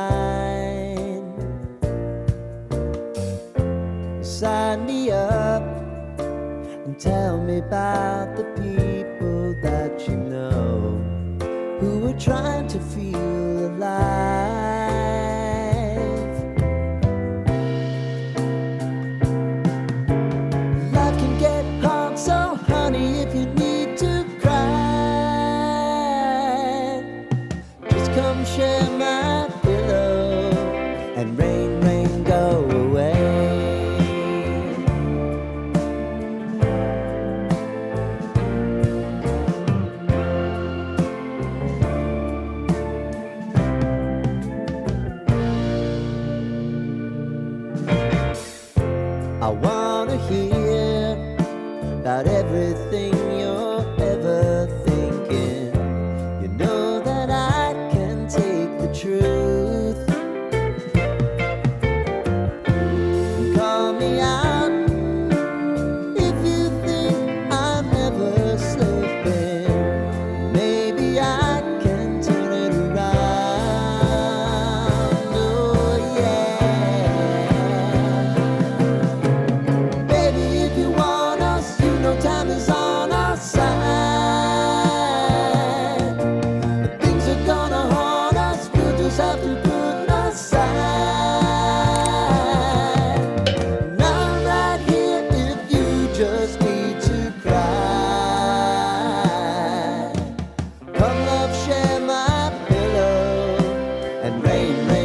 line. Sign me up and tell me about the people that you know who are trying to feel alive. Life can get hard, so honey, if you need to cry, just come share my pillow and rain, rain, go away. I wanna hear about everything you're ever thinking. You know that I can take the truth. Call me out if you think I'm never slipping. Maybe I can turn it around. Oh yeah. Baby, if you want us, you know time is on our side. But things are gonna haunt us, we'll just have to put aside. And I'm right here if you just need to cry. Come love, share my pillow and rain, rain.